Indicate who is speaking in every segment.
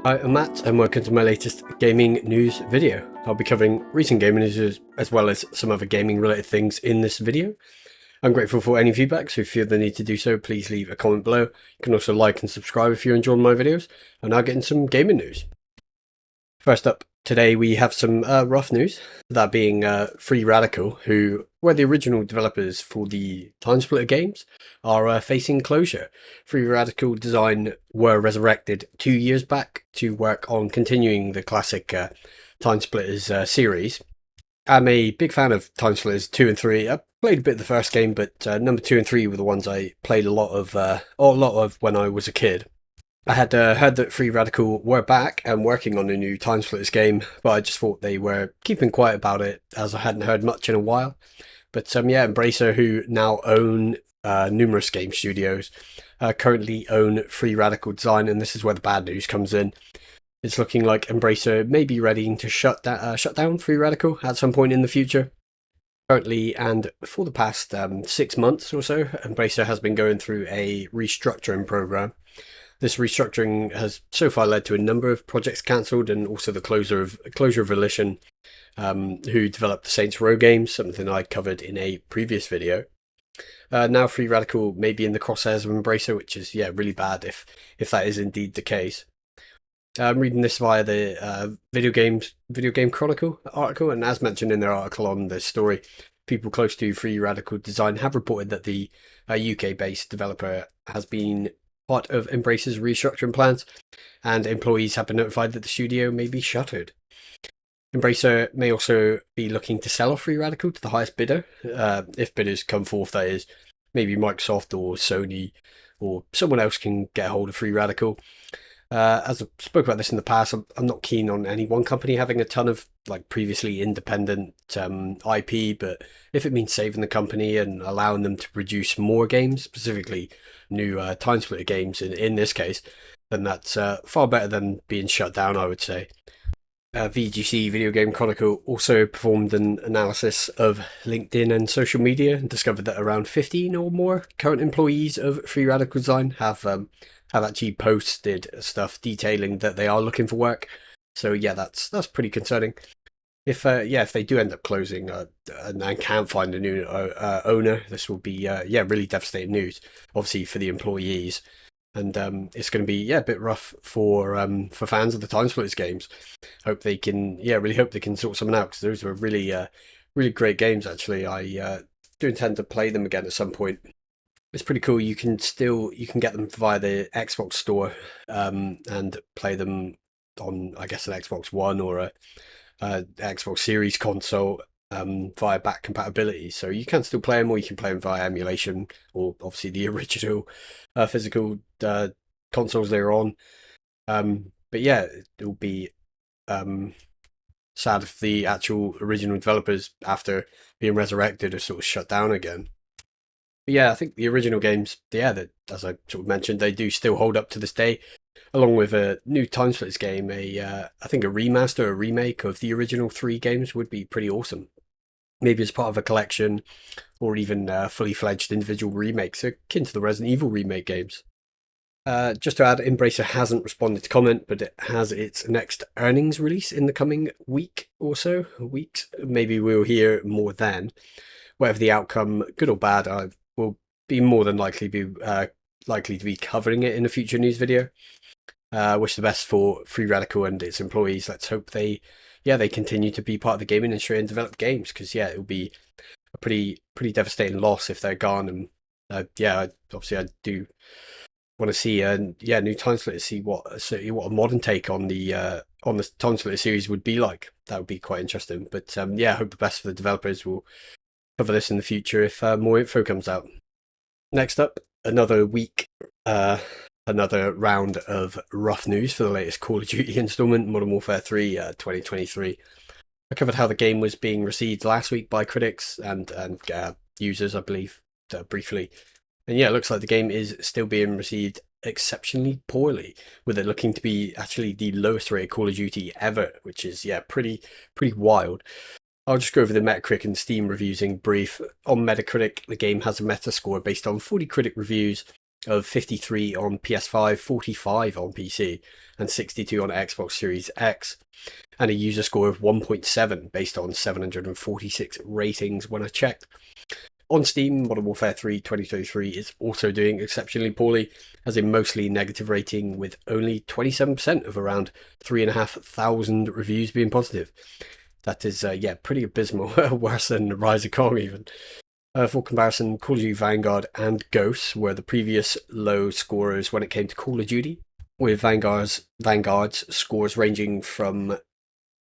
Speaker 1: Hi, I'm Matt and welcome to my latest gaming news video. I'll be covering recent gaming news as well as some other gaming related things in this video. I'm grateful for any feedback, so if you feel the need to do so, please leave a comment below. You can also like and subscribe if you're enjoying my videos. And now getting some gaming news. First up, today we have some rough news, that being Free Radical, who were the original developers for the Time Splitter games, are facing closure. Free Radical Design were resurrected 2 years back to work on continuing the classic Time Splitters series. I'm a big fan of Time Splitters 2 and 3. I played a bit of the first game, but number 2 and 3 were the ones I played a lot of when I was a kid. I had heard that Free Radical were back and working on a new Time Splitters game, but I just thought they were keeping quiet about it as I hadn't heard much in a while. But yeah, Embracer, who now own numerous game studios, currently own Free Radical Design, and this is where the bad news comes in. It's looking like Embracer may be ready to shut down Free Radical at some point in the future. Currently, and for the past 6 months or so, Embracer has been going through a restructuring program. This restructuring has so far led to a number of projects cancelled and also the closure of Volition, who developed the Saints Row games, something I covered in a previous video. Now Free Radical may be in the crosshairs of Embracer, which is really bad if that is indeed the case. I'm reading this via the Video Game Chronicle article, and as mentioned in their article on this story, people close to Free Radical Design have reported that the UK-based developer has been part of Embracer's restructuring plans, and employees have been notified that the studio may be shuttered. Embracer may also be looking to sell off Free Radical to the highest bidder, if bidders come forth, that is. Maybe Microsoft or Sony or someone else can get a hold of Free Radical. As I spoke about this in the past, I'm not keen on any one company having a ton of previously independent IP, but if it means saving the company and allowing them to produce more games, specifically new Time Splitter games in this case, then that's far better than being shut down, I would say. VGC Video Game Chronicle also performed an analysis of LinkedIn and social media and discovered that around 15 or more current employees of Free Radical Design have actually posted stuff detailing that they are looking for work. So yeah, that's pretty concerning. If they do end up closing and can't find a new owner, this will be really devastating news, obviously for the employees. And it's going to be a bit rough for fans of the Time Splitters games. Really hope they can sort something out, because those were really great games. Actually, I do intend to play them again at some point. It's pretty cool. You can get them via the Xbox store and play them on, I guess, an Xbox One or a Xbox Series console via back compatibility. So you can still play them, or you can play them via emulation, or obviously the original physical consoles they're on. But yeah, it will be sad if the actual original developers, after being resurrected, are sort of shut down again. But yeah, I think the original games, that, as I sort of mentioned, they do still hold up to this day, along with a new Time Splitters game. I think a remaster, a remake of the original 3 games would be pretty awesome. Maybe as part of a collection, or even fully fledged individual remakes akin to the Resident Evil remake games. Just to add, Embracer hasn't responded to comment, but it has its next earnings release in the coming week or so. Weeks, maybe we'll hear more then. Whatever the outcome, good or bad, I will be more than likely to be covering it in a future news video. Wish the best for Free Radical and its employees. Let's hope they continue to be part of the gaming industry and develop games, because it will be a pretty devastating loss if they're gone. And obviously I do want to see new Time Splitter, see what a modern take on the Time Splitter series would be like. That would be quite interesting. But I hope the best for the developers. We'll cover this in the future if more info comes out. Next up, another round of rough news for the latest Call of Duty installment, Modern Warfare 3 2023. I covered how the game was being received last week by critics and users, I believe, briefly. And it looks like the game is still being received exceptionally poorly, with it looking to be actually the lowest rated Call of Duty ever, which is pretty wild. I'll just go over the Metacritic and Steam reviews in brief. On Metacritic, the game has a Metascore based on 40 critic reviews of 53 on PS5, 45 on PC, and 62 on Xbox Series X, and a user score of 1.7 based on 746 ratings when I checked. On Steam, Modern Warfare 3 2023 is also doing exceptionally poorly, as a mostly negative rating with only 27% of around 3,500 reviews being positive. That is, pretty abysmal, worse than Rise of Kong even. For comparison, Call of Duty Vanguard and Ghosts were the previous low scorers when it came to Call of Duty, with Vanguard's scores ranging from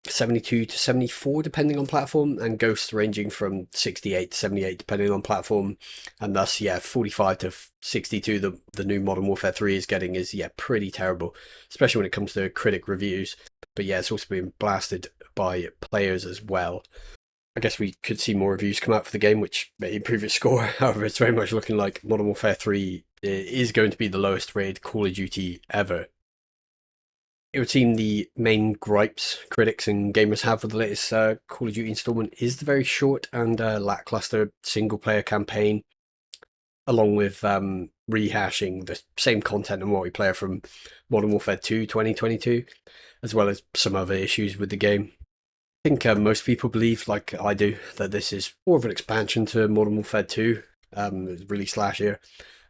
Speaker 1: 72 to 74 depending on platform, and Ghosts ranging from 68 to 78 depending on platform, and thus 45 to 62 the new Modern Warfare 3 is getting is pretty terrible, especially when it comes to critic reviews. But it's also been blasted by players as well. I guess we could see more reviews come out for the game which may improve its score. However, it's very much looking like Modern Warfare 3 is going to be the lowest rated Call of Duty ever. It would seem the main gripes critics and gamers have for the latest Call of Duty installment is the very short and lackluster single-player campaign, along with rehashing the same content and multiplayer from Modern Warfare 2 2022, as well as some other issues with the game. I think most people believe, like I do, that this is more of an expansion to Modern Warfare 2, released last year,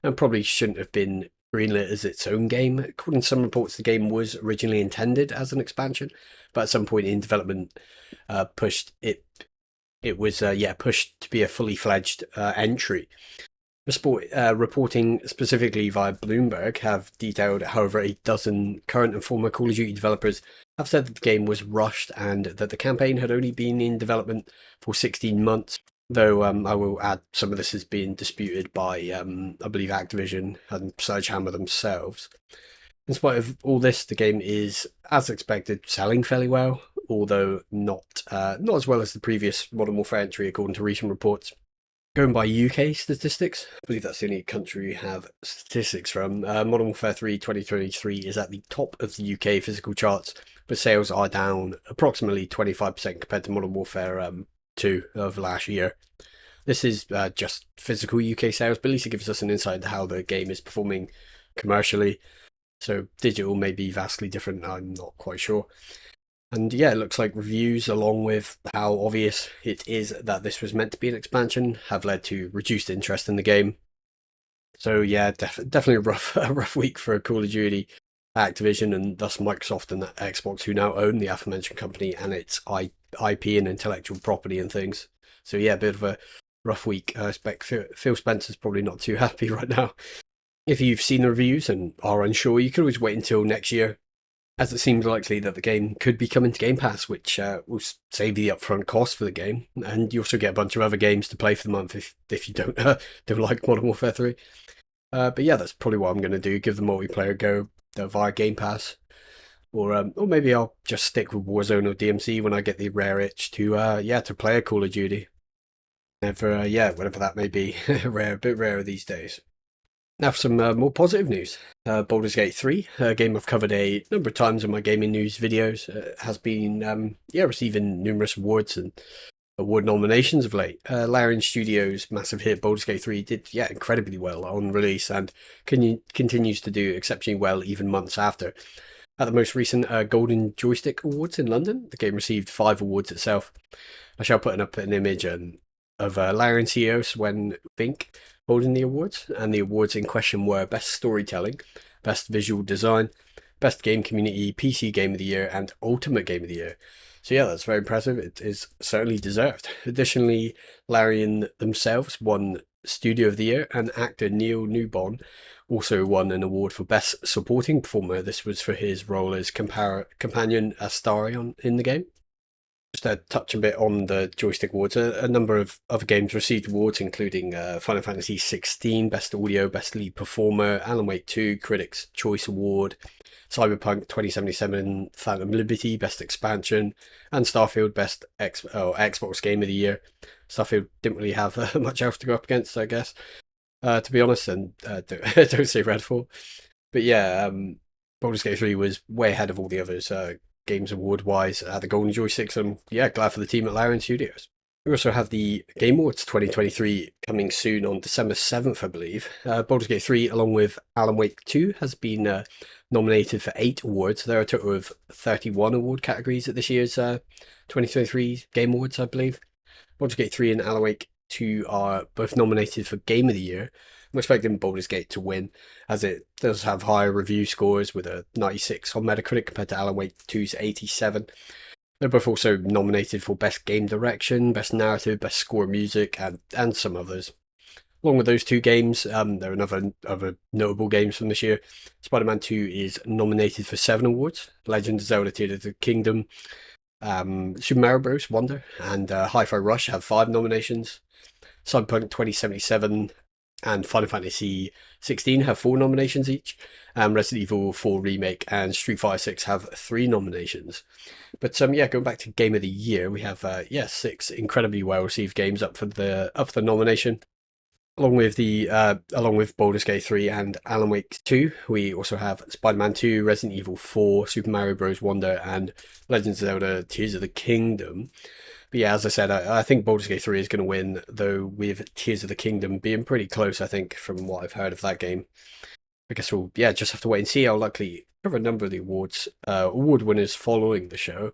Speaker 1: and probably shouldn't have been greenlit as its own game. According to some reports, the game was originally intended as an expansion, but at some point in development, pushed to be a fully fledged entry. Reporting specifically via Bloomberg have detailed, however, a dozen current and former Call of Duty developers have said that the game was rushed and that the campaign had only been in development for 16 months. Though I will add, some of this has been disputed by, I believe, Activision and Sledgehammer themselves. In spite of all this, the game is, as expected, selling fairly well, although not as well as the previous Modern Warfare entry, according to recent reports. Going by UK statistics, I believe that's the only country we have statistics from, Modern Warfare 3 2023 is at the top of the UK physical charts, but sales are down approximately 25% compared to Modern Warfare 2 of last year. This is just physical UK sales, but at least it gives us an insight into how the game is performing commercially. So digital may be vastly different, I'm not quite sure. And it looks like reviews, along with how obvious it is that this was meant to be an expansion, have led to reduced interest in the game. So definitely a rough week for Call of Duty, Activision, and thus Microsoft and Xbox, who now own the aforementioned company and its IP and intellectual property and things. So a bit of a rough week. I expect Phil Spencer's probably not too happy right now. If you've seen the reviews and are unsure, you could always wait until next year, as it seems likely that the game could be coming to Game Pass, which will save you the upfront cost for the game, and you also get a bunch of other games to play for the month if you don't like Modern Warfare 3. But that's probably what I'm going to do, give the multiplayer a go via Game Pass. Or maybe I'll just stick with Warzone or DMC when I get the rare itch to play a Call of Duty. Whatever that may be, a bit rarer these days. Now for some more positive news. Baldur's Gate 3, a game I've covered a number of times in my gaming news videos, has been receiving numerous awards and award nominations of late. Larian Studios' massive hit Baldur's Gate 3 did incredibly well on release and continues to do exceptionally well even months after. At the most recent Golden Joystick Awards in London, the game received 5 awards itself. I shall put up an image of Larian CEO Sven Fink holding the awards, and the awards in question were Best Storytelling, Best Visual Design, Best Game Community, PC Game of the Year, and Ultimate Game of the Year. So that's very impressive. It is certainly deserved. Additionally, Larian themselves won Studio of the Year, and actor Neil Newbon also won an award for Best Supporting Performer. This was for his role as companion Astarion in the game. Just to touch a bit on the Joystick Awards, a number of other games received awards, including Final Fantasy XVI, Best Audio, Best Lead Performer, Alan Wake 2, Critics' Choice Award, Cyberpunk 2077, Phantom Liberty, Best Expansion, and Starfield, Best Xbox Game of the Year. Starfield didn't really have much else to go up against, I guess, to be honest, and don't say Redfall. But Baldur's Gate 3 was way ahead of all the others, games award-wise, at the Golden Joysticks, and glad for the team at Larian Studios. We also have the Game Awards 2023 coming soon on December 7th, I believe. Baldur's Gate 3, along with Alan Wake 2, has been nominated for 8 awards. There are a total of 31 award categories at this year's 2023 Game Awards, I believe. Baldur's Gate 3 and Alan Wake 2 are both nominated for Game of the Year. I'm expecting Baldur's Gate to win, as it does have higher review scores with a 96 on Metacritic compared to Alan Wake 2's 87. They're both also nominated for Best Game Direction, Best Narrative, Best Score Music, and some others. Along with those two games, there are other notable games from this year. Spider-Man 2 is nominated for 7 awards. Legend of Zelda Tears of the Kingdom, Super Mario Bros. Wonder, and Hi-Fi Rush have 5 nominations. Cyberpunk 2077 and Final Fantasy 16 have 4 nominations each. Resident Evil 4 Remake and Street Fighter 6 have 3 nominations. But yeah, going back to Game of the Year, we have 6 incredibly well received games up for the nomination. Along with Baldur's Gate 3 and Alan Wake 2, we also have Spider-Man 2, Resident Evil 4, Super Mario Bros. Wonder, and Legend of Zelda Tears of the Kingdom. But yeah, as I said, I think Baldur's Gate 3 is going to win, though with Tears of the Kingdom being pretty close, I think, from what I've heard of that game. I guess we'll just have to wait and see. I'll likely cover a number of the award winners following the show.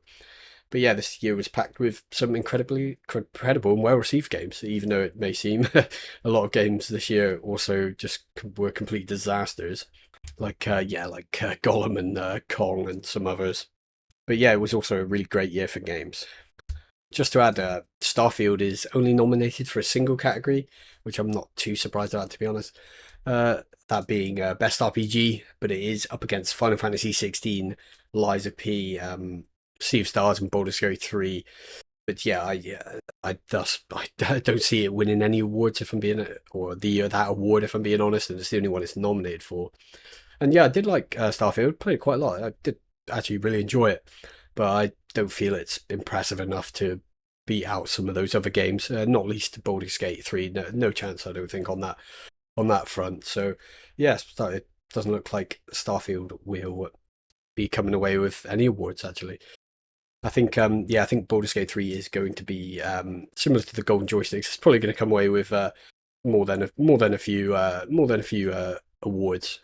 Speaker 1: But yeah, this year was packed with some incredible and well-received games, even though it may seem a lot of games this year also just were complete disasters, like Gollum and Kong and some others. But yeah, it was also a really great year for games. Just to add, Starfield is only nominated for a single category, which I'm not too surprised about, to be honest. That being Best RPG, but it is up against Final Fantasy 16, Lies of P, Sea of Stars, and Baldur's Gate 3. But yeah, I don't see it winning any awards if I'm being, or that award if I'm being honest, and it's the only one it's nominated for. And yeah, I did like Starfield, played it quite a lot. I did actually really enjoy it, but I don't feel it's impressive enough to beat out some of those other games. Not least Baldur's Gate 3. No chance, I don't think, on that front. So yes, it doesn't look like Starfield will be coming away with any awards actually. I think I think Baldur's Gate 3 is going to be similar to the Golden Joysticks. It's probably going to come away with more than a few awards.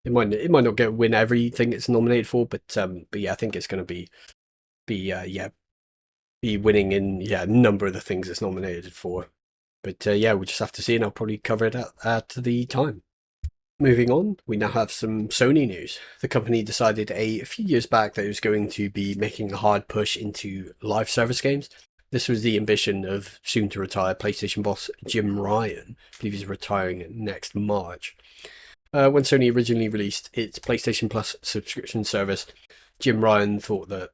Speaker 1: It might not win everything it's nominated for, but yeah, I think it's going to be winning in a number of the things it's nominated for. But yeah, we'll just have to see, and I'll probably cover it at the time. Moving on, we now have some Sony news. The company decided a few years back that it was going to be making a hard push into live service games. This was the ambition of soon-to-retire PlayStation boss Jim Ryan. I believe he's retiring next March. When Sony originally released its PlayStation Plus subscription service, Jim Ryan thought that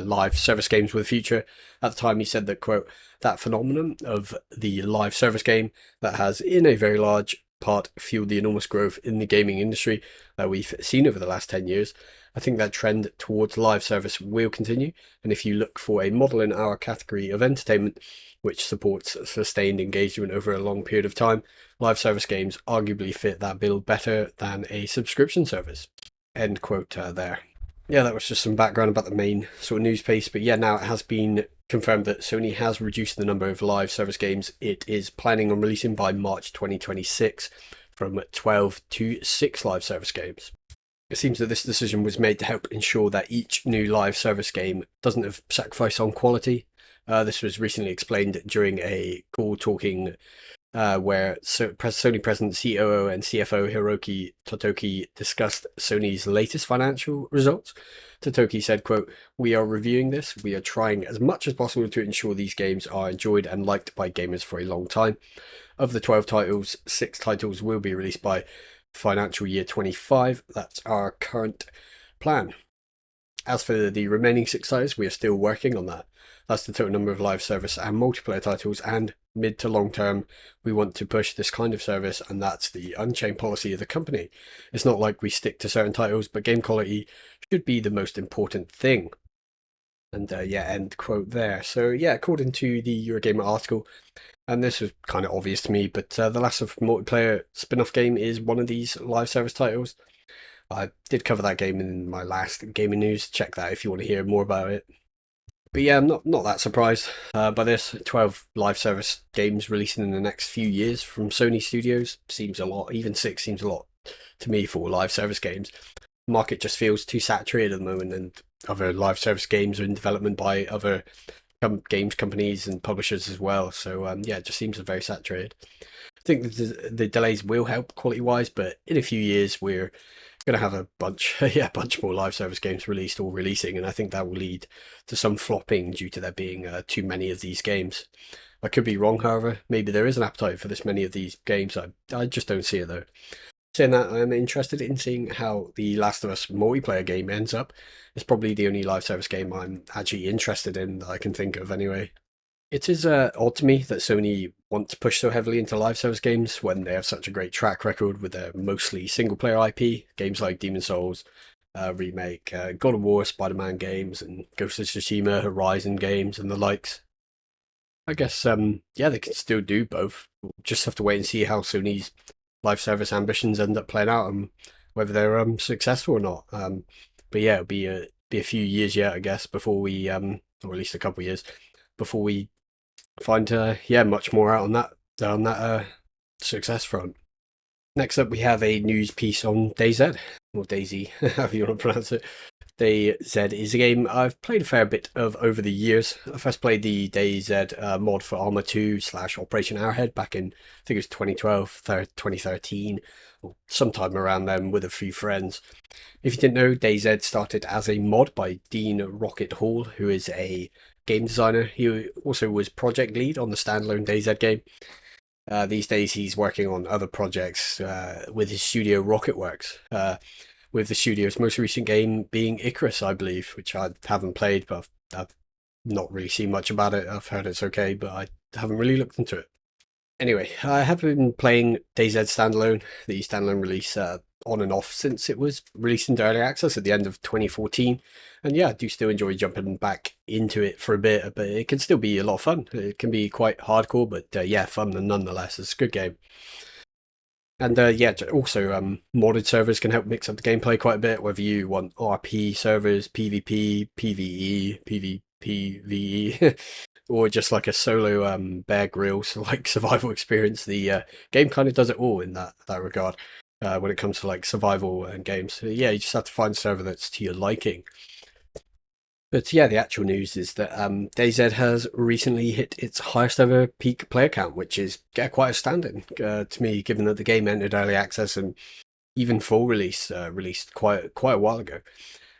Speaker 1: live service games were the future. At the time, he said that, quote, that phenomenon of the live service game that has, in a very large part, fueled the enormous growth in the gaming industry that we've seen over the last 10 years. I think that trend towards live service will continue. And if you look for a model in our category of entertainment, which supports sustained engagement over a long period of time, live service games arguably fit that bill better than a subscription service. End quote there. Yeah, that was just some background about the main sort of news piece. But yeah, now it has been confirmed that Sony has reduced the number of live service games it is planning on releasing by March 2026 from 12 to 6 live service games. It seems that this decision was made to help ensure that each new live service game doesn't have sacrifice on quality. This was recently explained during a call talking where Sony President, COO, and CFO Hiroki Totoki discussed Sony's latest financial results. Totoki said, quote, we are reviewing this. We are trying as much as possible to ensure these games are enjoyed and liked by gamers for a long time. Of the 12 titles, 6 titles will be released by financial year 25. That's our current plan. As for the remaining 6 titles, we are still working on that. That's the total number of live service and multiplayer titles, and mid to long term, we want to push this kind of service, and that's the unchained policy of the company. It's not like we stick to certain titles, but game quality should be the most important thing. And end quote there. So yeah, according to the Eurogamer article, and this was kind of obvious to me, but The Last of Us multiplayer spin-off game is one of these live service titles. I did cover that game in my last gaming news. Check that if you want to hear more about it. But yeah, I'm not that surprised by this. 12 live service games releasing in the next few years from Sony Studios seems a lot. Even six seems a lot to me for live service games. The market just feels too saturated at the moment, and other live service games are in development by other games companies and publishers as well. So yeah, it just seems very saturated. I think the delays will help quality wise, but in a few years we're going to have a bunch, yeah, a bunch more live service games released or releasing, and I think that will lead to some flopping due to there being too many of these games. I could be wrong, however. Maybe there is an appetite for this many of these games. I just don't see it though. Saying that, I'm interested in seeing how the Last of Us multiplayer game ends up. It's probably the only live service game I'm actually interested in that I can think of anyway. It is odd to me that Sony want to push so heavily into live service games when they have such a great track record with their mostly single player IP, games like Demon Souls remake, God of War, Spider-Man games, and Ghost of Tsushima, Horizon games, and the likes. I guess yeah, they can still do both. We'll just have to wait and see how Sony's live service ambitions end up playing out and whether they're successful or not. But yeah, it'll be a few years yet, I guess, before we or at least a couple of years before we find yeah, much more out on that success front. Next up, we have a news piece on DayZ or DayZ, however you want to pronounce it. DayZ is a game I've played a fair bit of over the years. I first played the DayZ mod for Arma 2 slash Operation Arrowhead back in, I think it was 2012, 2013, or sometime around then with a few friends. If you didn't know, DayZ started as a mod by Dean Rocket Hall, who is a game designer. He also was project lead on the standalone DayZ game. These days, he's working on other projects with his studio Rocketworks, with the studio's most recent game being Icarus, I believe, which I haven't played, but I've not really seen much about it. I've heard it's okay, but I haven't really looked into it. Anyway, I have been playing DayZ Standalone, the standalone release, on and off since it was released into early access at the end of 2014. And yeah, I do still enjoy jumping back into it for a bit, but it can still be a lot of fun. It can be quite hardcore, but yeah, fun nonetheless. It's a good game. And yeah, also modded servers can help mix up the gameplay quite a bit, whether you want RP servers, PvP, PvE, PvPvE, or just like a solo Bear Grylls like survival experience. The game kind of does it all in that regard when it comes to like survival and games. So, yeah, you just have to find a server that's to your liking. But yeah, the actual news is that DayZ has recently hit its highest ever peak player count, which is quite astounding to me, given that the game entered early access and even full release released quite a while ago.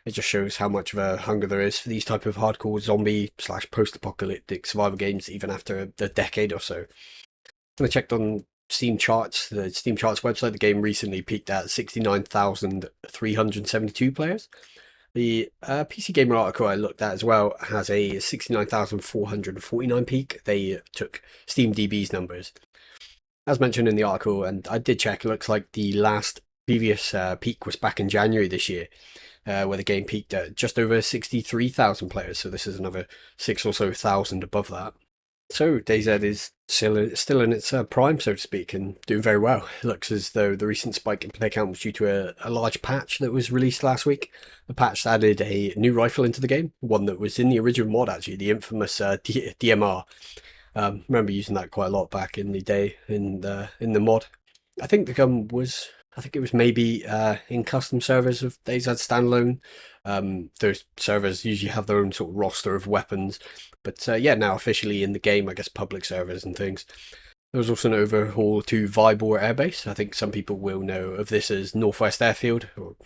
Speaker 1: It just shows how much of a hunger there is for these type of hardcore zombie slash post-apocalyptic survival games, even after a decade or so. And I checked on Steam charts, the Steam charts website. The game recently peaked at 69,372 players. The PC Gamer article I looked at as well has a 69,449 peak. They took SteamDB's numbers. As mentioned in the article, and I did check, it looks like the last previous peak was back in January this year, where the game peaked at just over 63,000 players. So this is another 6 or so thousand above that. So DayZ is still in its prime, so to speak, and doing very well. It looks as though the recent spike in player count was due to a large patch that was released last week. The patch added a new rifle into the game, one that was in the original mod actually, the infamous DMR. Remember using that quite a lot back in the day in the mod. I think the gun was, I think it was maybe in custom servers of DayZ standalone. Those servers usually have their own sort of roster of weapons, but yeah, now officially in the game, I guess public servers and things. There was also an overhaul to Vybor Air Base. I think some people will know of this as Northwest Airfield, or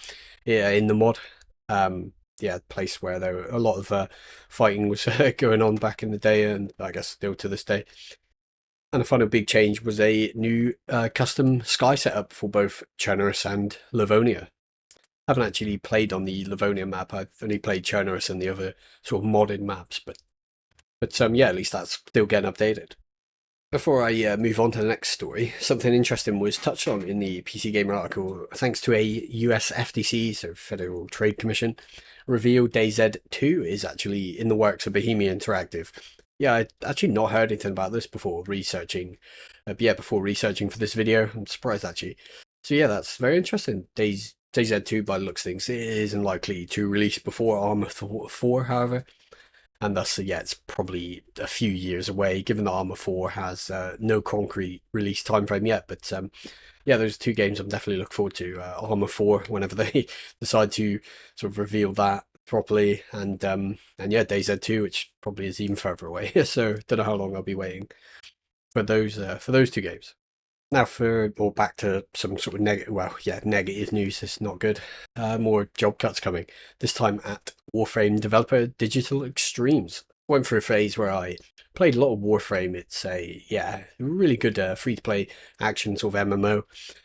Speaker 1: yeah, in the mod. Yeah, place where there were a lot of fighting was going on back in the day, and I guess still to this day. And the final big change was a new custom sky setup for both Chernobyl and Livonia. I haven't actually played on the Livonia map. I've only played Chernobyl and the other sort of modded maps, but yeah, at least that's still getting updated. Before I move on to the next story, something interesting was touched on in the PC Gamer article. Thanks to a US FTC, so Federal Trade Commission, revealed DayZ 2 is actually in the works of Bohemia Interactive. Yeah, I'd actually not heard anything about this before researching. Before researching for this video, I'm surprised actually. So yeah, that's very interesting. DayZ 2, by the looks of things, it isn't likely to release before Arma 4, however. and thus, yeah, it's probably a few years away, given that Arma 4 has no concrete release timeframe yet. But yeah, those two games I'm definitely looking forward to. Arma 4, whenever they decide to sort of reveal that properly, and yeah, DayZ 2, which probably is even further away. So don't know how long I'll be waiting for those two games. Now back to some sort of negative news. It's not good. More job cuts coming. This time at Warframe developer Digital Extremes. Went through a phase where I played a lot of Warframe. It's a really good free-to-play action sort of MMO.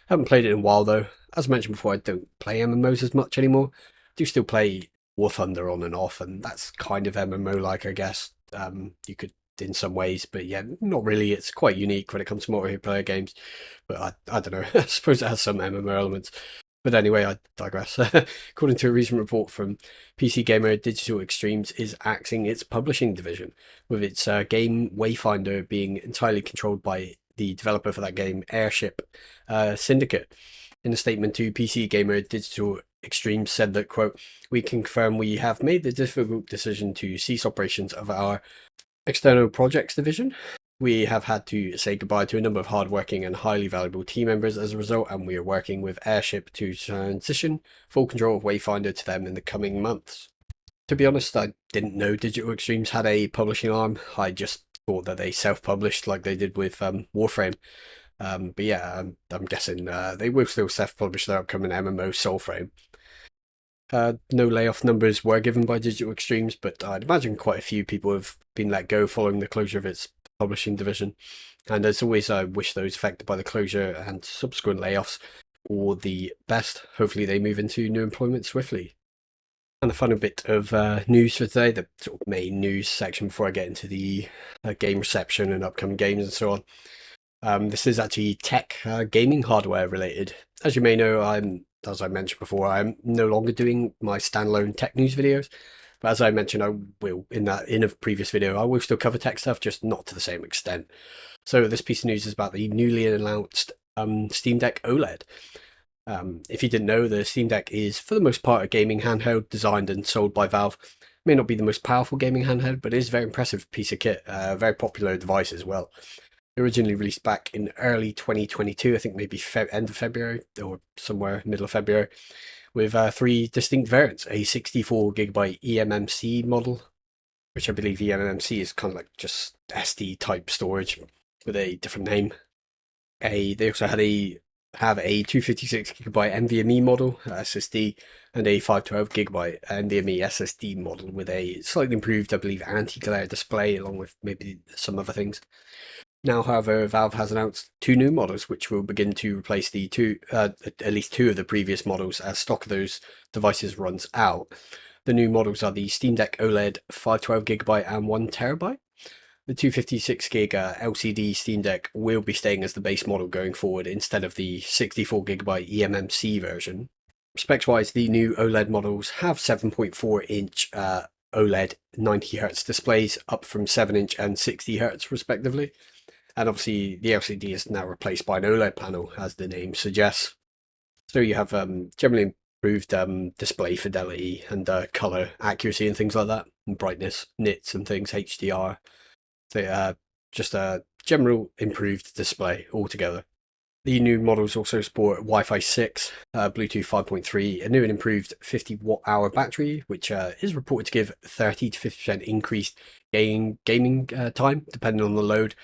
Speaker 1: Haven't played it in a while though. As mentioned before, I don't play MMOs as much anymore. Do still play War Thunder on and off, and that's kind of MMO-like, I guess. You could in some ways, but yeah, not really. It's quite unique when it comes to multiplayer games, but I don't know. I suppose it has some MMO elements. But anyway, I digress. According to a recent report from PC Gamer, Digital Extremes is axing its publishing division, with its game Wayfinder being entirely controlled by the developer for that game, Airship Syndicate. In a statement to PC Gamer, Digital Extremes said that, quote, "We confirm we have made the difficult decision to cease operations of our external projects division. We have had to say goodbye to a number of hardworking and highly valuable team members as a result, and we are working with Airship to transition full control of Wayfinder to them in the coming months." To be honest, I didn't know Digital Extremes had a publishing arm. I just thought that they self-published like they did with Warframe. But yeah, I'm guessing they will still self-publish their upcoming MMO Soulframe. No layoff numbers were given by Digital Extremes, but I'd imagine quite a few people have been let go following the closure of its publishing division. And as always, I wish those affected by the closure and subsequent layoffs all the best. Hopefully they move into new employment swiftly. And the final bit of news for today, the sort of main news section before I get into the game reception and upcoming games and so on. This is actually tech, gaming hardware related. As you may know, as I mentioned before, I'm no longer doing my standalone tech news videos. But as I mentioned, I will in a previous video, I will still cover tech stuff, just not to the same extent. So this piece of news is about the newly announced Steam Deck OLED. If you didn't know, the Steam Deck is for the most part a gaming handheld designed and sold by Valve. May not be the most powerful gaming handheld, but it is a very impressive piece of kit, very popular device as well. Originally released back in early 2022, I think maybe end of February or somewhere middle of February, with three distinct variants: a 64GB eMMC model, which I believe eMMC is kind of like just SD type storage with a different name. They also have a 256GB NVMe model SSD and a 512GB NVMe SSD model with a slightly improved, I believe, anti-glare display, along with maybe some other things. Now, however, Valve has announced two new models which will begin to replace the at least two of the previous models as stock of those devices runs out. The new models are the Steam Deck OLED 512GB and 1TB. The 256GB LCD Steam Deck will be staying as the base model going forward instead of the 64GB eMMC version. Specs-wise, the new OLED models have 7.4-inch OLED 90Hz displays, up from 7-inch and 60Hz respectively. And obviously the LCD is now replaced by an OLED panel, as the name suggests. So you have generally improved display fidelity and color accuracy and things like that, and brightness, nits and things, HDR. So just a general improved display altogether. The new models also support Wi-Fi 6, Bluetooth 5.3, a new and improved 50 watt-hour battery, which is reported to give 30 to 50% increased gaming time, depending on the load.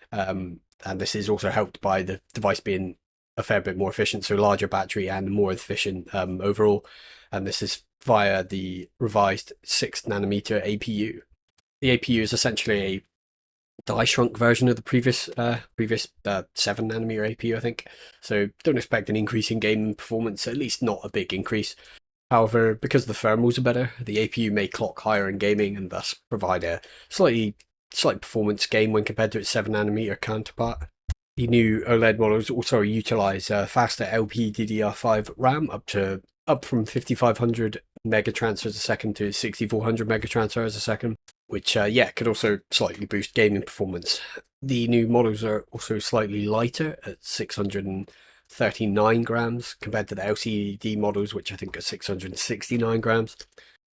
Speaker 1: And this is also helped by the device being a fair bit more efficient, so larger battery and more efficient overall. And this is via the revised 6nm APU. The APU is essentially a die shrunk version of the previous 7nm APU, I think. So don't expect an increase in game performance, at least not a big increase. However, because the thermals are better, the APU may clock higher in gaming and thus provide a slight performance gain when compared to its 7nm counterpart. The new OLED models also utilize faster LPDDR5 RAM up from 5500 megatransfers a second to 6400 megatransfers a second, which could also slightly boost gaming performance. The new models are also slightly lighter at 639 grams compared to the LCD models, which I think are 669 grams.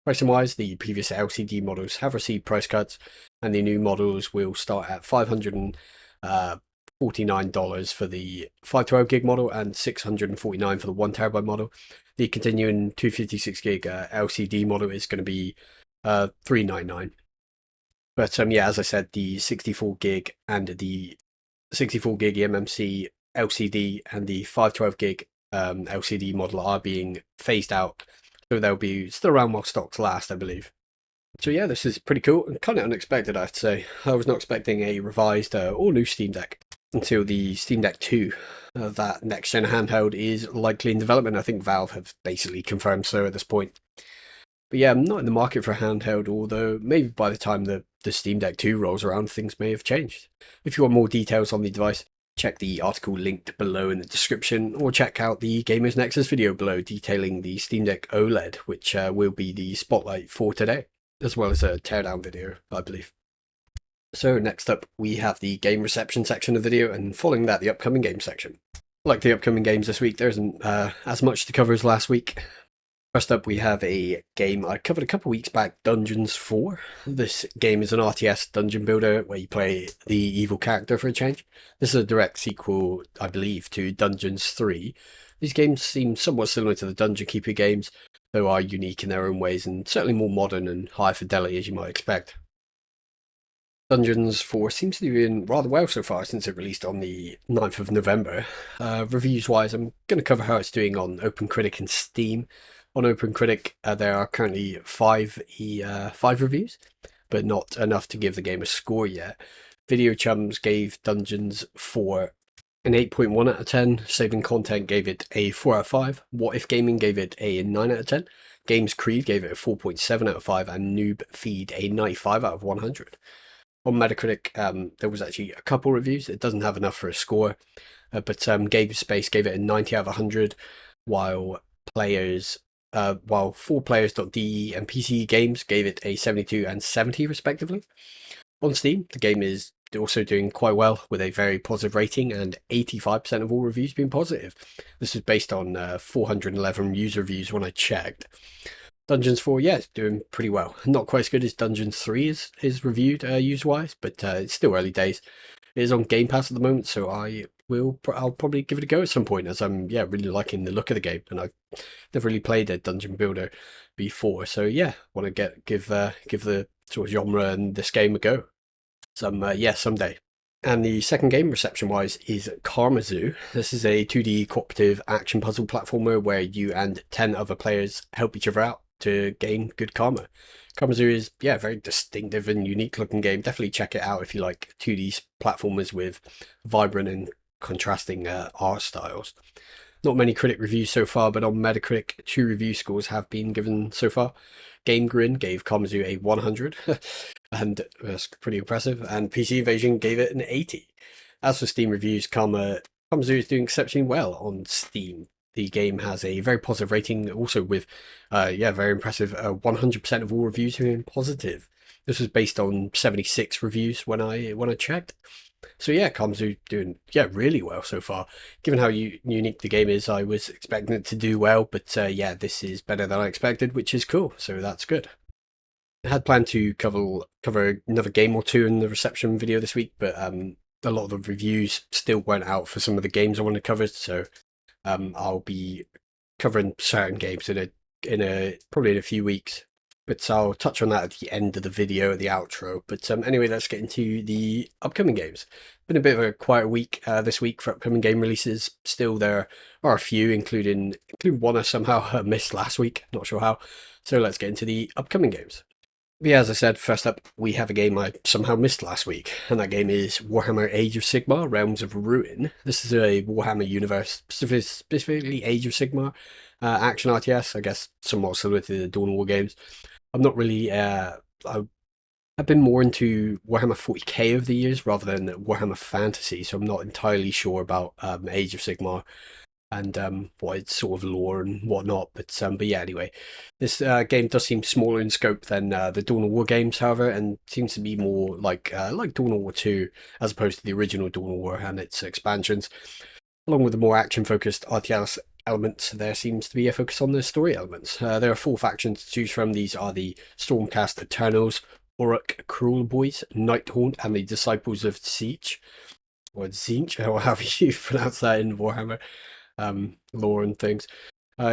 Speaker 1: Pricing wise, the previous LCD models have received price cuts, and the new models will start at $549 for the 512 gig model and $649 for the 1 TB model. The continuing 256 gig LCD model is going to be $399. But yeah, as I said, the 64 gig and the 64 gig eMMC LCD and the 512 gig LCD model are being phased out, so they'll be still around while stocks last, I believe. So yeah, this is pretty cool and kind of unexpected, I'd say. I was not expecting a revised or new Steam Deck until the Steam Deck 2. That next-gen handheld is likely in development. I think Valve have basically confirmed so at this point. But yeah, I'm not in the market for a handheld, although maybe by the time the Steam Deck 2 rolls around, things may have changed. If you want more details on the device, check the article linked below in the description, or check out the Gamers Nexus video below detailing the Steam Deck OLED, which will be the spotlight for today, as well as a teardown video, I believe. So next up, we have the game reception section of the video, and following that, the upcoming games section. Like the upcoming games this week, there isn't as much to cover as last week. First up, we have a game I covered a couple weeks back, Dungeons 4. This game is an RTS dungeon builder where you play the evil character for a change. This is a direct sequel, I believe, to Dungeons 3. These games seem somewhat similar to the Dungeon Keeper games, though are unique in their own ways and certainly more modern and high fidelity as you might expect. Dungeons 4 seems to be doing rather well so far since it released on the 9th of November. Reviews-wise, I'm going to cover how it's doing on OpenCritic and Steam. On OpenCritic, there are currently five reviews, but not enough to give the game a score yet. Video Chums gave Dungeons 4 an 8.1 out of 10. Saving Content gave it a 4 out of 5. What If Gaming gave it a 9 out of 10. Games Creed gave it a 4.7 out of 5, and Noob Feed a 95 out of 100. On Metacritic, there was actually a couple reviews. It doesn't have enough for a score, but GameSpace gave it a 90 out of 100, while 4players.de and PC Games gave it a 72 and 70 respectively. On Steam, the game is also doing quite well with a very positive rating and 85% of all reviews being positive. This is based on 411 user reviews when I checked. Dungeons 4, yeah, it's doing pretty well. Not quite as good as Dungeons 3 is reviewed user-wise, but it's still early days. It is on Game Pass at the moment, so I'll probably give it a go at some point, as I'm really liking the look of the game, and I've never really played a dungeon builder before, so yeah, want to give the sort of genre and this game a go. Someday. And the second game, reception-wise, is Karma Zoo. This is a 2D cooperative action puzzle platformer where you and 10 other players help each other out to gain good karma. Karma Zoo is, a very distinctive and unique looking game. Definitely check it out if you like 2D platformers with vibrant and contrasting art styles. Not many critic reviews so far, but on Metacritic, 2 review scores have been given so far. Game Grin gave Karma Zoo a 100, and that's pretty impressive, and PC Invasion gave it an 80. As for Steam reviews, Karma Zoo is doing exceptionally well on Steam. The game has a very positive rating, also with, very impressive 100% of all reviews have been positive. This was based on 76 reviews when I checked. So yeah, Karma Zoo doing really well so far. Given how unique the game is, I was expecting it to do well, but this is better than I expected, which is cool. So that's good. I had planned to cover another game or two in the reception video this week, but a lot of the reviews still weren't out for some of the games I wanted to cover. So I'll be covering certain games probably in a few weeks. But I'll touch on that at the end of the video, at the outro. But anyway, let's get into the upcoming games. Been a bit of a quiet week this week for upcoming game releases. Still, there are a few, including one I somehow missed last week. Not sure how. So let's get into the upcoming games. Yeah, as I said, first up, we have a game I somehow missed last week, and that game is Warhammer Age of Sigmar, Realms of Ruin. This is a Warhammer universe, specifically Age of Sigmar, action RTS, I guess somewhat similar to the Dawn of War games. I'm not really, I've been more into Warhammer 40k over the years rather than Warhammer Fantasy, so I'm not entirely sure about Age of Sigmar and what its sort of lore and whatnot. But yeah, anyway, this game does seem smaller in scope than the Dawn of War games, however, and seems to be more like Dawn of War 2 as opposed to the original Dawn of War and its expansions, along with the more action-focused RTS elements, there seems to be a focus on the story elements. There are 4 factions to choose from. These are the Stormcast Eternals, Orruk Cruel Boys, Nighthaunt, and the Disciples of Siege, or Zinch, or however you pronounce that in Warhammer lore and things.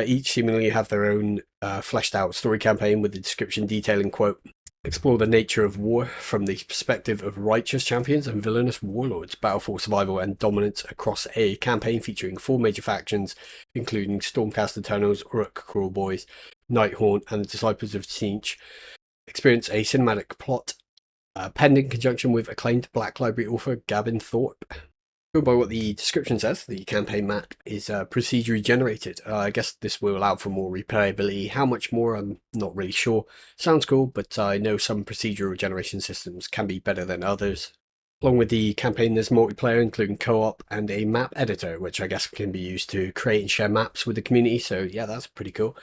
Speaker 1: Each seemingly have their own fleshed out story campaign with the description detailing, quote, explore the nature of war from the perspective of righteous champions and villainous warlords, battle for survival and dominance across a campaign featuring 4 major factions, including Stormcast Eternals, Uruk Cruel Boys, Nighthaunt, and the Disciples of Tzeentch. Experience a cinematic plot, penned in conjunction with acclaimed Black Library author Gavin Thorpe. Go by what the description says, the campaign map is procedurally generated. I guess this will allow for more replayability. How much more, I'm not really sure. Sounds cool, but I know some procedural generation systems can be better than others. Along with the campaign, there's multiplayer, including co-op and a map editor, which I guess can be used to create and share maps with the community. So yeah, that's pretty cool.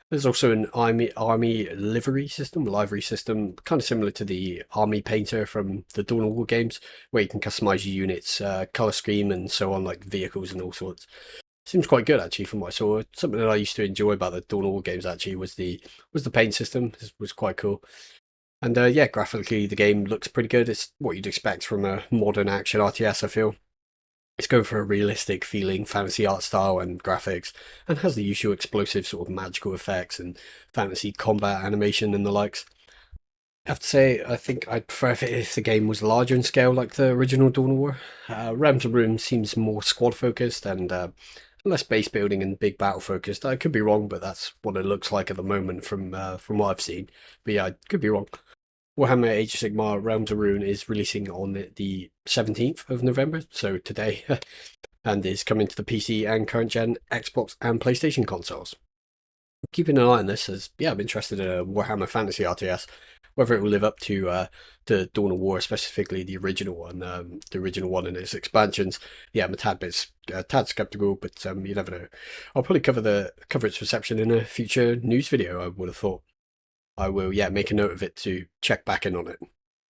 Speaker 1: There's also an army livery system, kind of similar to the army painter from the Dawn of War games, where you can customize your units, color scheme, and so on, like vehicles and all sorts. Seems quite good actually from what I saw. Something that I used to enjoy about the Dawn of War games actually was the paint system. It was quite cool. And yeah, graphically the game looks pretty good. It's what you'd expect from a modern action RTS, I feel. It's going for a realistic feeling fantasy art style and graphics, and has the usual explosive sort of magical effects and fantasy combat animation and the likes. I have to say, I think I'd prefer if the game was larger in scale like the original Dawn of War. Realms of Ruin seems more squad focused and less base building and big battle focused. I could be wrong, but that's what it looks like at the moment from what I've seen. But yeah, I could be wrong. Warhammer Age of Sigmar Realms of Ruin is releasing on the 17th of November, so today, and is coming to the PC and current gen Xbox and PlayStation consoles. I'm keeping an eye on this as, yeah, I'm interested in a Warhammer Fantasy RTS, whether it will live up to Dawn of War, specifically the original one and its expansions. Yeah, I'm a tad skeptical, but you never know. I'll probably cover its reception in a future news video, I would have thought. I will, yeah, make a note of it to check back in on it.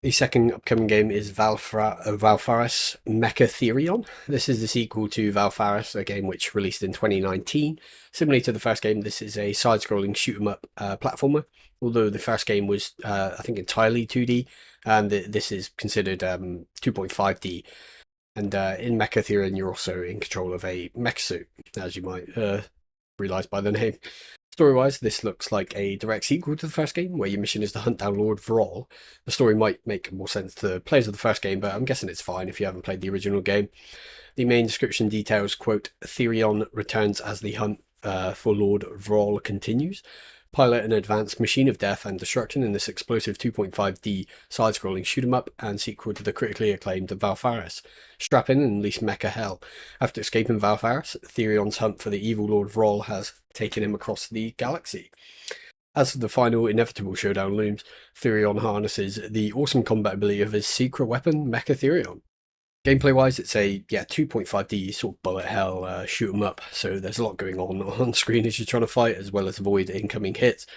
Speaker 1: The second upcoming game is Valfaris Mechatherion. This is the sequel to Valfaris, a game which released in 2019. Similarly to the first game, this is a side-scrolling shoot-'em-up platformer, although the first game was, I think, entirely 2D, and this is considered 2.5D. And in Mechatherion, you're also in control of a mech suit, as you might realise by the name. Story-wise, this looks like a direct sequel to the first game, where your mission is to hunt down Lord Vrol. The story might make more sense to the players of the first game, but I'm guessing it's fine if you haven't played the original game. The main description details, quote, Therion returns as the hunt for Lord Vrol continues. Pilot an advanced machine of death and destruction in this explosive 2.5D side-scrolling shoot-'em-up and sequel to the critically acclaimed Valfaris. Strap in and unleash mecha hell. After escaping Valfaris, Therion's hunt for the evil Lord Vrol has taken him across the galaxy. As the final inevitable showdown looms, Therion harnesses the awesome combat ability of his secret weapon, Mechatherion. Gameplay wise, it's a 2.5D sort of bullet hell shoot 'em up, so there's a lot going on screen as you're trying to fight, as well as avoid incoming hits. It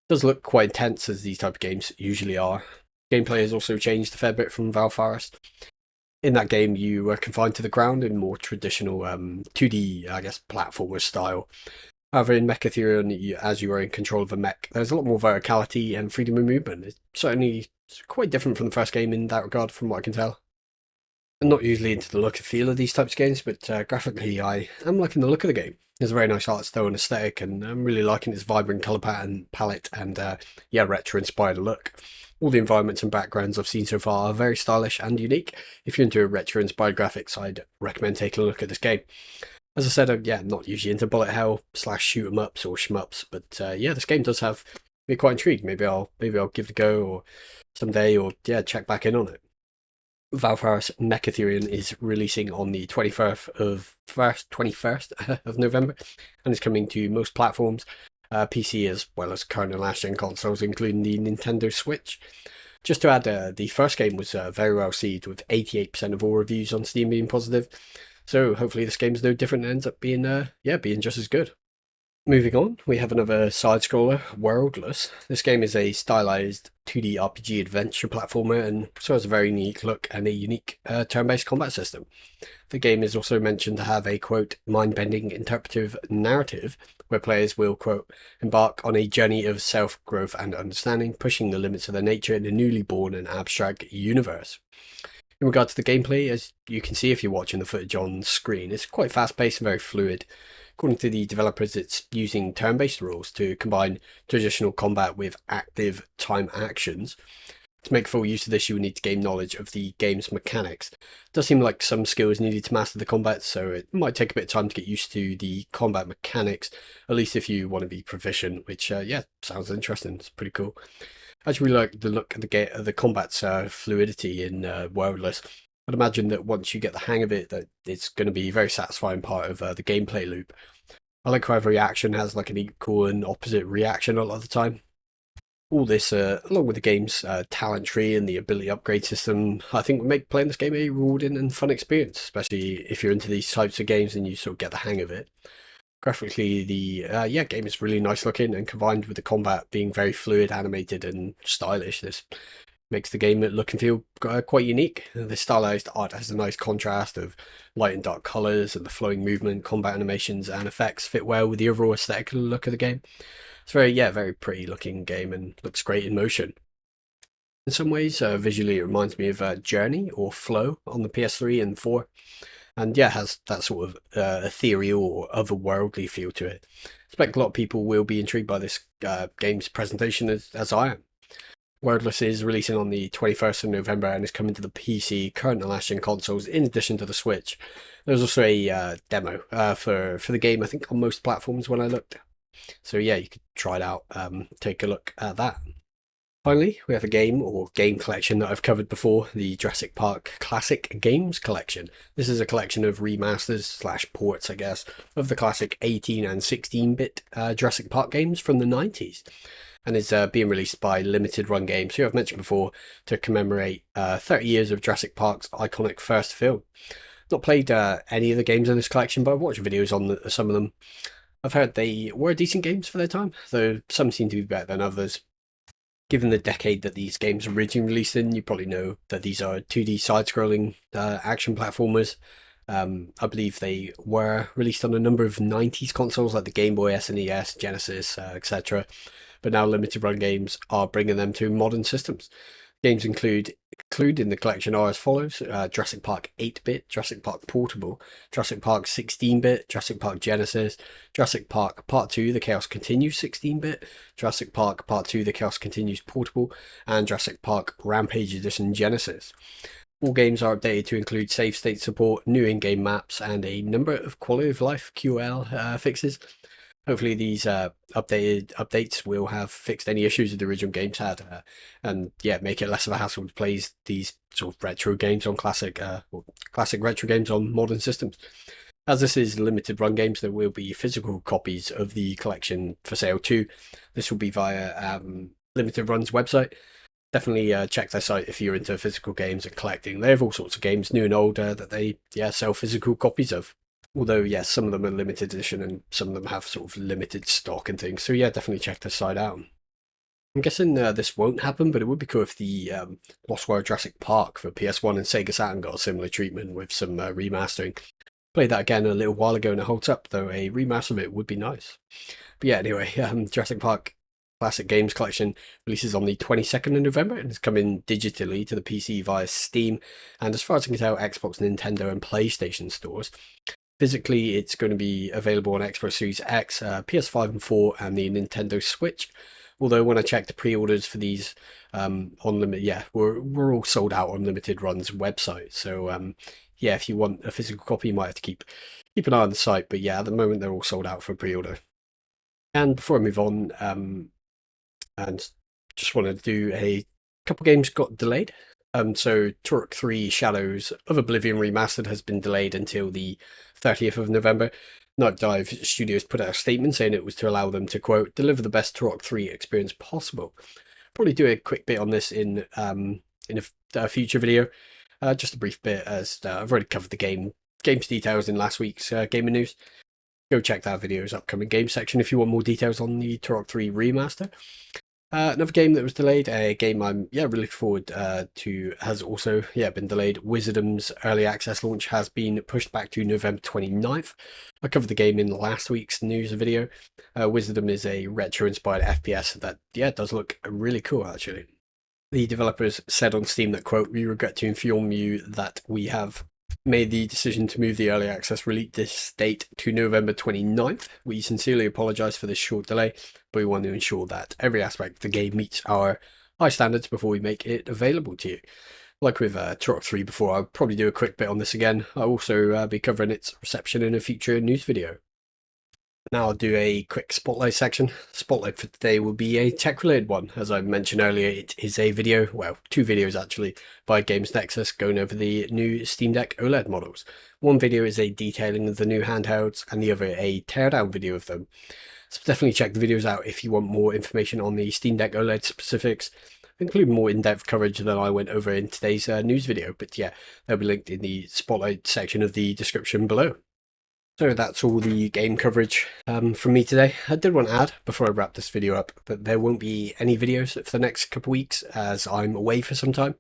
Speaker 1: does look quite intense, as these type of games usually are. Gameplay has also changed a fair bit from Valfaris. In that game, you were confined to the ground in more traditional 2D, I guess, platformer style. However, in Mechatherion, as you are in control of a mech, there's a lot more verticality and freedom of movement. It's certainly quite different from the first game in that regard, from what I can tell. I'm not usually into the look and feel of these types of games, but graphically I am liking the look of the game. There's a very nice art style and aesthetic, and I'm really liking its vibrant colour palette and retro-inspired look. All the environments and backgrounds I've seen so far are very stylish and unique. If you're into retro-inspired graphics, I'd recommend taking a look at this game. As I said, I'm not usually into bullet hell / shoot 'em ups or shmups, but this game does have me quite intrigued. Maybe I'll give it a go or someday, or check back in on it. Valfaris Mechatherion is releasing on the 21st of November, and is coming to most platforms, PC as well as current and last gen consoles, including the Nintendo Switch. Just to add, the first game was very well received, with 88% of all reviews on Steam being positive. So hopefully this game's no different and ends up being being just as good. Moving on, we have another side-scroller, Worldless. This game is a stylized 2D RPG adventure platformer, and so has a very unique look and a unique turn-based combat system. The game is also mentioned to have a, quote, mind-bending interpretive narrative where players will, quote, embark on a journey of self-growth and understanding, pushing the limits of their nature in a newly born and abstract universe. In regard to the gameplay, as you can see if you're watching the footage on screen, it's quite fast-paced and very fluid. According to the developers, it's using turn-based rules to combine traditional combat with active time actions. To make full use of this, you will need to gain knowledge of the game's mechanics. It does seem like some skills needed to master the combat, so it might take a bit of time to get used to the combat mechanics, at least if you want to be proficient, which, yeah, sounds interesting. It's pretty cool. I actually really like the look of the combat's fluidity in Worldless. I'd imagine that once you get the hang of it, that it's going to be a very satisfying part of the gameplay loop. I like how every action has like an equal and opposite reaction a lot of the time. All this, along with the game's talent tree and the ability upgrade system, I think would make playing this game a rewarding and fun experience, especially if you're into these types of games and you sort of get the hang of it. Graphically, the game is really nice looking, and combined with the combat being very fluid, animated, and stylish, this makes the game look and feel quite unique. The stylized art has a nice contrast of light and dark colors, and the flowing movement, combat animations, and effects fit well with the overall aesthetic look of the game. It's very pretty looking game and looks great in motion. In some ways, visually it reminds me of Journey or Flow on the PS3 and 4. And yeah, it has that sort of ethereal or otherworldly feel to it. I expect a lot of people will be intrigued by this game's presentation as I am. Worldless is releasing on the 21st of November and is coming to the PC, current and last-gen consoles, in addition to the Switch. There's also a demo for the game, I think, on most platforms when I looked. So yeah, you could try it out, take a look at that. Finally, we have a game or game collection that I've covered before, the Jurassic Park Classic Games Collection. This is a collection of remasters / ports, I guess, of the classic 18 and 16-bit Jurassic Park games from the 90s. And is being released by Limited Run Games, who I've mentioned before, to commemorate 30 years of Jurassic Park's iconic first film. Not played any of the games in this collection, but I've watched videos on some of them. I've heard they were decent games for their time, though some seem to be better than others. Given the decade that these games originally released in, you probably know that these are 2D side-scrolling action platformers. I believe they were released on a number of 90s consoles like the Game Boy, SNES, Genesis, etc. But now Limited Run Games are bringing them to modern systems. Games included in the collection are as follows: Jurassic Park 8-bit, Jurassic Park Portable, Jurassic Park 16-bit, Jurassic Park Genesis, Jurassic Park Part 2 The Chaos Continues 16-bit, Jurassic Park Part 2 The Chaos Continues Portable, and Jurassic Park Rampage Edition Genesis. All games are updated to include save state support, new in-game maps, and a number of quality of life QL fixes. Hopefully these updates will have fixed any issues the original games had, and yeah, make it less of a hassle to play these sort of retro games on classic retro games on modern systems. As this is limited run games, there will be physical copies of the collection for sale too. This will be via Limited Run's website. Definitely check their site if you're into physical games and collecting. They have all sorts of games, new and old, that they sell physical copies of. Although, yes, some of them are limited edition and some of them have sort of limited stock and things. So yeah, definitely check this site out. I'm guessing this won't happen, but it would be cool if the Lost World Jurassic Park for PS1 and Sega Saturn got a similar treatment with some remastering. Played that again a little while ago and it holds up, though a remaster of it would be nice. But yeah, anyway, Jurassic Park Classic Games Collection releases on the 22nd of November and is coming digitally to the PC via Steam and, as far as I can tell, Xbox, Nintendo and PlayStation stores. Physically, it's going to be available on Xbox Series X, PS5 and 4, and the Nintendo Switch. Although when I checked the pre-orders for these we're all sold out on Limited Run's website. So yeah, if you want a physical copy, you might have to keep an eye on the site. But yeah, at the moment they're all sold out for pre-order. And before I move on, and just wanted to do a couple games got delayed. So Turok 3 Shadows of Oblivion Remastered has been delayed until the 30th of November. Night Dive Studios put out a statement saying it was to allow them to, quote, deliver the best Turok 3 experience possible. Probably do a quick bit on this in a future video. Just a brief bit, as I've already covered the game's details in last week's gaming news. Go check that video's upcoming game section if you want more details on the Turok 3 remaster. Another game that was delayed, a game I'm really looking forward to, has also been delayed. Wisdom's early access launch has been pushed back to November 29th. I covered the game in last week's news video. Wisdom is a retro-inspired FPS that does look really cool actually. The developers said on Steam that, quote, "We regret to inform you that we have made the decision to move the early access release date to November 29th. We sincerely apologize for this short delay, but we want to ensure that every aspect of the game meets our high standards before we make it available to you." Like with Turok 3 before, I'll probably do a quick bit on this again. I'll also be covering its reception in a future news video. Now I'll do a quick spotlight section. Spotlight for today will be a tech-related one. As I mentioned earlier, it is a video, well, two videos actually, by Games Nexus going over the new Steam Deck OLED models. One video is a detailing of the new handhelds, and the other a teardown video of them. So definitely check the videos out if you want more information on the Steam Deck OLED specifics, including more in-depth coverage than I went over in today's news video. But yeah, they'll be linked in the spotlight section of the description below. So that's all the game coverage from me today. I did want to add, before I wrap this video up, that there won't be any videos for the next couple of weeks as I'm away for some time.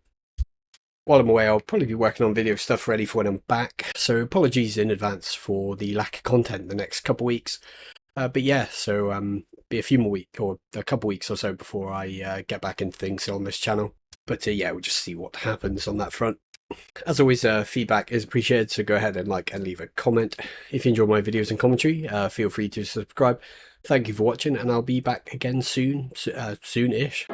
Speaker 1: While I'm away, I'll probably be working on video stuff ready for when I'm back, so apologies in advance for the lack of content the next couple of weeks. But yeah, so be a few more weeks, or a couple of weeks or so before I get back into things on this channel. But yeah, we'll just see what happens on that front. As always, feedback is appreciated, so go ahead and like and leave a comment. If you enjoy my videos and commentary, feel free to subscribe. Thank you for watching, and I'll be back again soon, soon-ish.